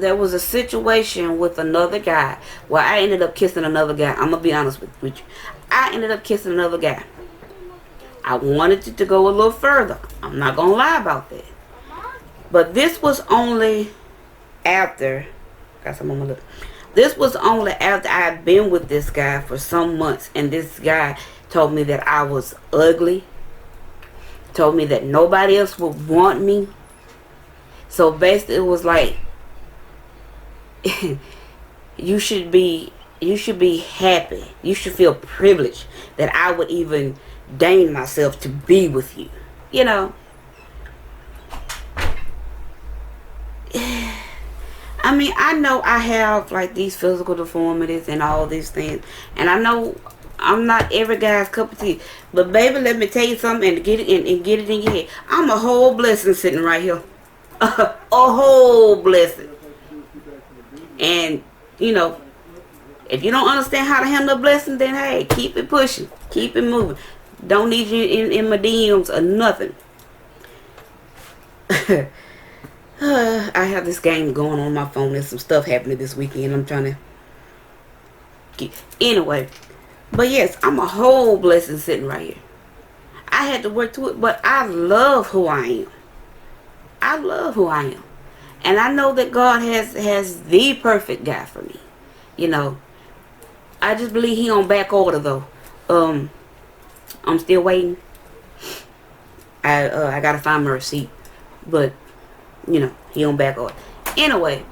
there was a situation with another guy where I ended up kissing another guy. I'm gonna be honest with you. I ended up kissing another guy. I wanted it to go a little further. I'm not gonna lie about that. But this was only after. Got some on my lip. This was only after I had been with this guy for some months, and this guy told me that I was ugly. Told me that nobody else would want me. So basically, it was like, you should be happy. You should feel privileged that I would even deign myself to be with you. You know. I mean, I know I have like these physical deformities and all these things, and I know I'm not every guy's cup of tea. But baby, let me tell you something, and get it in your head. I'm a whole blessing sitting right here. A whole blessing. And you know, if you don't understand how to handle a blessing, then hey, keep it pushing, keep it moving. Don't need you in my DMs or nothing. I have this game going on my phone. There's some stuff happening this weekend. I'm trying to get anyway. But yes, I'm a whole blessing sitting right here. I had to work to it, but I love who I am. I love who I am. And I know that God has the perfect guy for me. You know. I just believe he on back order though. I'm still waiting. I gotta find my receipt. But you know, he on back order. Anyway,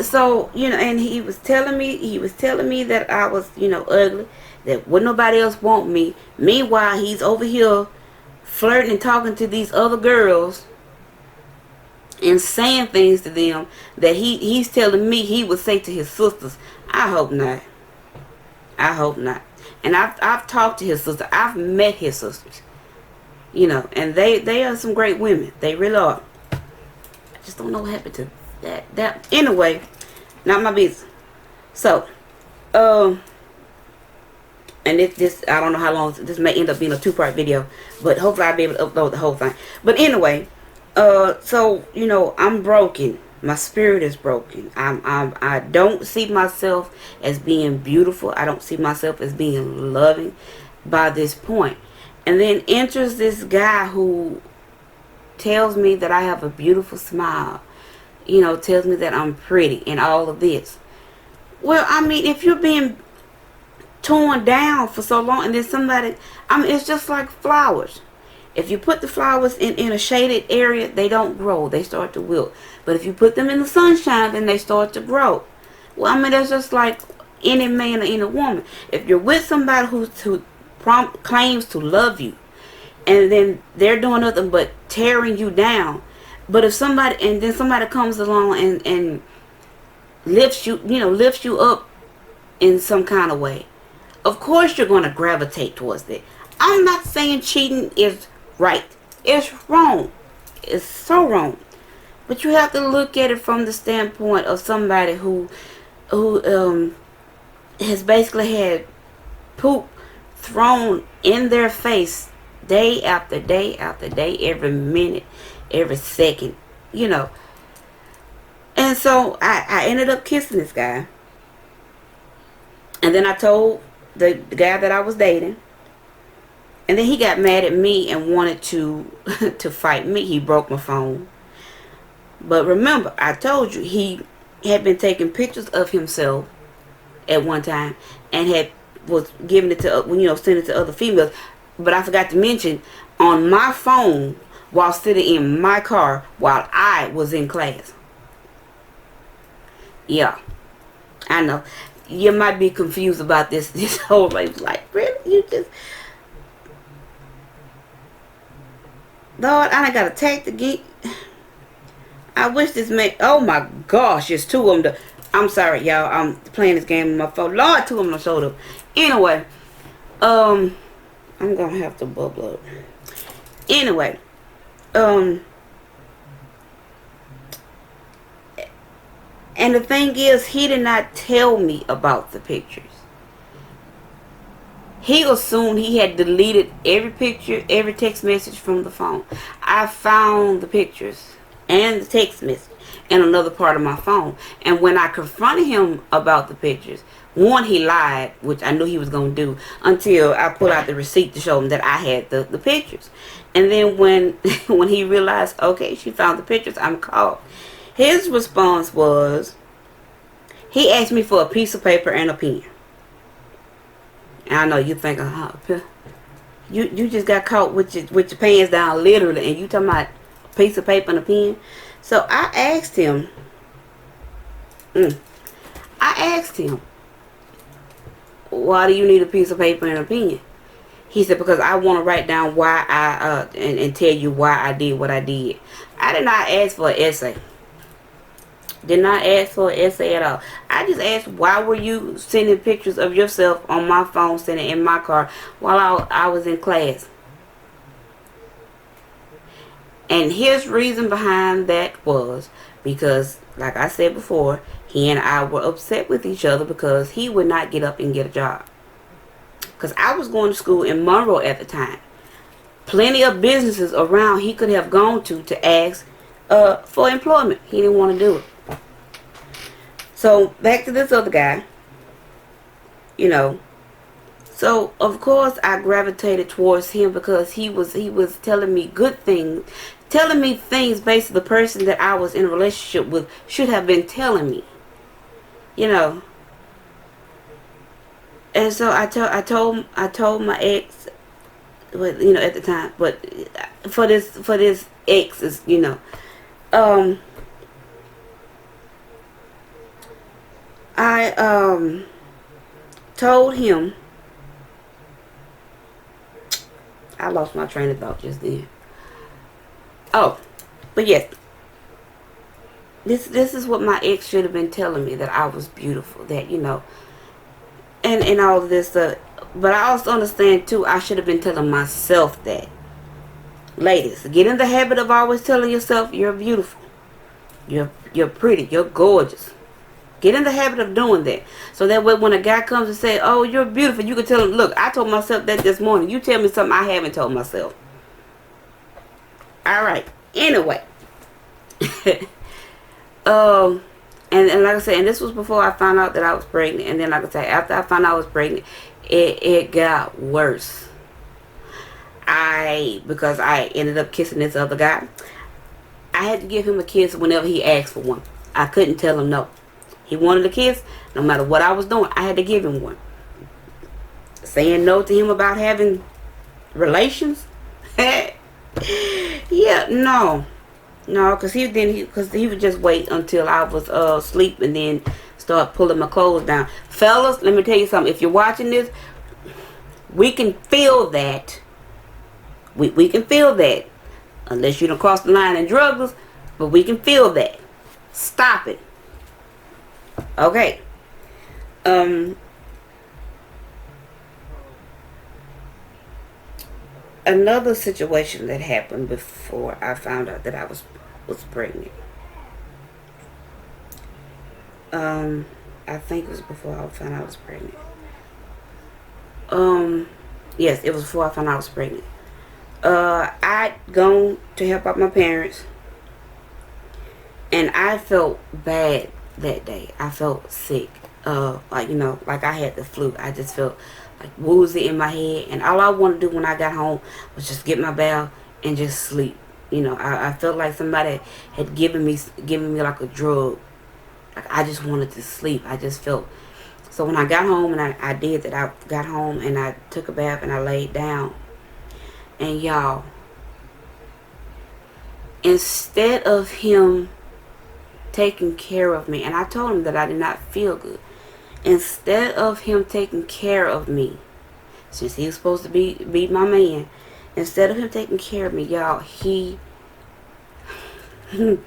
so, you know, and he was telling me that I was, you know, ugly, that wouldn't nobody else want me. Meanwhile, he's over here flirting and talking to these other girls and saying things to them that he's telling me he would say to his sisters. I hope not. I hope not. And I've talked to his sister. I've met his sisters. You know, and they are some great women. They really are. I just don't know what happened to that anyway, not my business. So, and this I don't know how long this may end up being a 2-part video, but hopefully I'll be able to upload the whole thing. But anyway, so you know, I'm broken. My spirit is broken. I don't see myself as being beautiful. I don't see myself as being loving by this point. And then enters this guy who tells me that I have a beautiful smile. You know, tells me that I'm pretty and all of this. Well, I mean, if you're being torn down for so long and then somebody, I mean, it's just like flowers. If you put the flowers in a shaded area, they don't grow. They start to wilt. But if you put them in the sunshine, then they start to grow. Well, I mean, that's just like any man or any woman. If you're with somebody who claims to love you, and then they're doing nothing but tearing you down. But if somebody, and then somebody comes along and lifts you, you know, lifts you up in some kind of way, of course you're going to gravitate towards that. I'm not saying cheating is right. It's wrong. It's so wrong. But you have to look at it from the standpoint of somebody who has basically had poop thrown in their face day after day after day, every minute, every second, you know. And so I ended up kissing this guy. And then I told the guy that I was dating. And then he got mad at me and wanted to to fight me. He broke my phone. But remember, I told you he had been taking pictures of himself at one time and was giving it to, you know, sending it to other females. But I forgot to mention, on my phone while sitting in my car while I was in class. Yeah, I know. You might be confused about this whole life. Like, really? You just... Lord, I done got attacked again. I wish this man... Oh my gosh, there's two of them. I'm sorry, y'all. I'm playing this game on my phone. Lord, two of them showed up. Anyway, I'm gonna have to bubble up. Anyway, and the thing is, he did not tell me about the pictures. He assumed he had deleted every picture, every text message from the phone. I found the pictures and the text message, in another part of my phone. And when I confronted him about the pictures, one, he lied, which I knew he was going to do, until I pulled out the receipt to show him that I had the pictures. And then when when he realized, okay, she found the pictures, I'm caught. His response was, he asked me for a piece of paper and a pen. And I know you think, you just got caught with your pants down literally, and you talking about a piece of paper and a pen. So I asked him, why do you need a piece of paper and a pen? He said, because I want to write down why and tell you why I did what I did. I did not ask for an essay. Did not ask for an essay at all. I just asked, why were you sending pictures of yourself on my phone, sending in my car while I was in class? And his reason behind that was because, like I said before, he and I were upset with each other because he would not get up and get a job. Because I was going to school in Monroe at the time. Plenty of businesses around he could have gone to ask for employment. He didn't want to do it. So back to this other guy, you know. So of course I gravitated towards him because he was telling me good things, telling me things based on the person that I was in a relationship with should have been telling me, you know. And so I told my ex, you know, at the time, but for this ex is, you know, I told him, I lost my train of thought just then. Oh, but yes, this is what my ex should have been telling me, that I was beautiful, that, you know, and all of this stuff. But I also understand too, I should have been telling myself that. Ladies, get in the habit of always telling yourself you're beautiful, you're pretty, you're gorgeous. Get in the habit of doing that. So that way when a guy comes and say, oh, you're beautiful, you can tell him, look, I told myself that this morning. You tell me something I haven't told myself. Alright. Anyway. And like I said, and this was before I found out that I was pregnant. And then like I said, after I found out I was pregnant, it got worse. Because I ended up kissing this other guy, I had to give him a kiss whenever he asked for one. I couldn't tell him no. He wanted a kiss, no matter what I was doing, I had to give him one. Saying no to him about having relations? Yeah, no, because he would just wait until I was asleep and then start pulling my clothes down. Fellas, let me tell you something. If you're watching this, we can feel that. We can feel that, unless you don't cross the line and drug us, but we can feel that. Stop it. Okay. Another situation that happened before I found out that I was pregnant. I think it was before I found out I was pregnant. Yes, it was before I found out I was pregnant. I'd gone to help out my parents, and I felt bad that day. I felt sick. Like, you know, like I had the flu. I just felt like woozy in my head, and all I wanted to do when I got home was just get my bath and just sleep. You know, I felt like somebody had given me like a drug. Like I just wanted to sleep. I just felt. So when I got home, and I did that, I got home and I took a bath and I laid down. And y'all, instead of him taking care of me, and I told him that I did not feel good. Instead of him taking care of me, since he was supposed to be my man, instead of him taking care of me, y'all, he had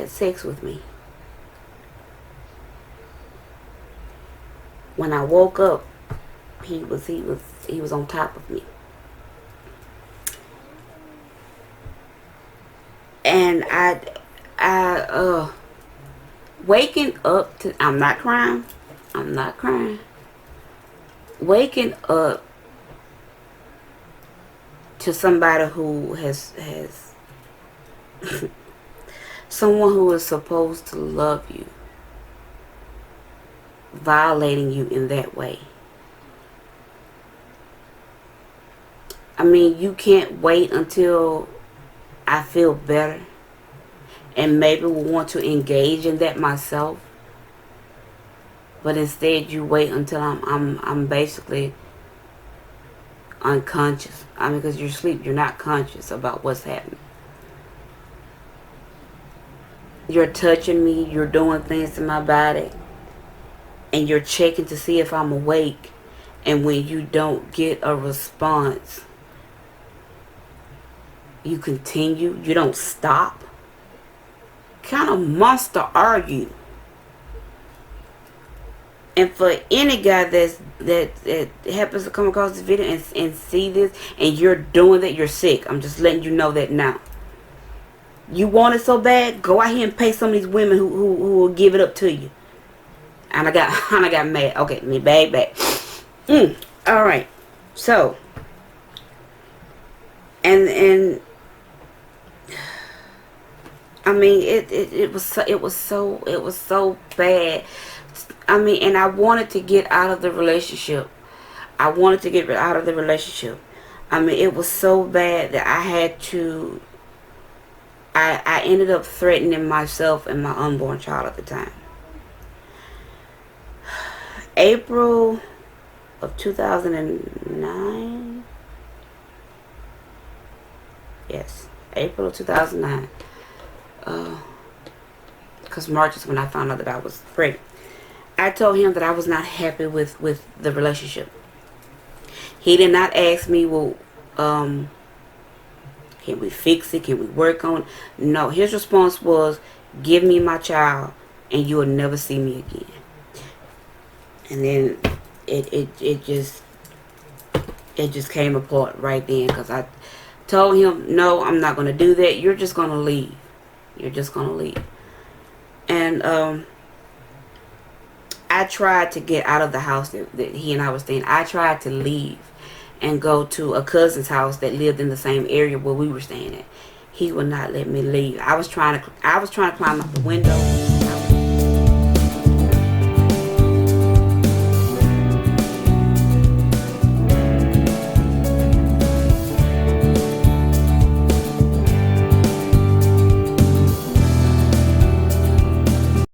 sex with me. When I woke up, he was on top of me. And I waking up to, I'm not crying. Waking up to somebody who has someone who is supposed to love you violating you in that way. I mean, you can't wait until I feel better and maybe will want to engage in that myself, but instead you wait until I'm basically unconscious. I mean, because you're asleep, you're not conscious about what's happening. You're touching me, you're doing things to my body, and you're checking to see if I'm awake. And when you don't get a response, you continue, you don't stop. What kind of monster are you? And for any guy that happens to come across this video and see this, and you're doing that, you're sick. I'm just letting you know that now. You want it so bad, go out here and pay some of these women who will give it up to you. And I got mad. Okay, let me bag back. All right. So, and I mean, it was so bad. I mean, and I wanted to get out of the relationship. I wanted to get out of the relationship. I mean, it was so bad that I had to. I ended up threatening myself and my unborn child at the time. April of 2009. Yes, April of 2009. Because March is when I found out that I was pregnant. I told him that I was not happy with the relationship. He did not ask me, well, can we fix it? Can we work on it? No, his response was, give me my child and you will never see me again. And then it just came apart right then, because I told him, no, I'm not going to do that. You're just going to leave. You're just going to leave. And I tried to get out of the house that he and I were staying. I tried to leave and go to a cousin's house that lived in the same area where we were staying at. He would not let me leave. I was trying to climb out the window.